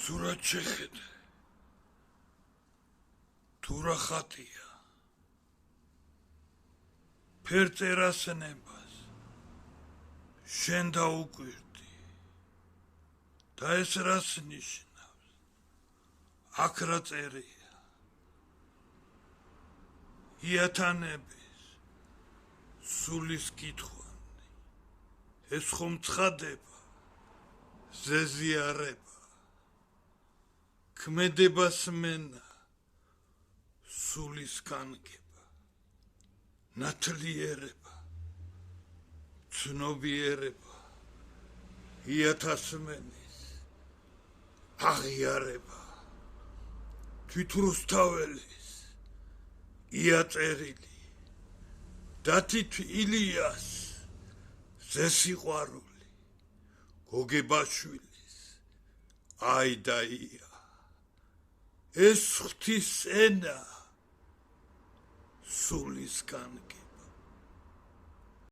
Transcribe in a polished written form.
სურათ შეხედე თუ რა ხატია ფერწერას ნებას შენ დაუკვირდი და ეს რას ნიშნავს აქ რა წერია იათანების სულის კითხვანი ეს ხომ ცხადება ზეზიარება ქმედებას მენა სულის კანგება ნათლიერება ცნობიერება იათასმენის აღიარება თვითრუსთაველის იაწერილი დათით ილიას ზესიყვარული გოგებაშვილის აიდაია ეს ღვთის ენა სულის კანგება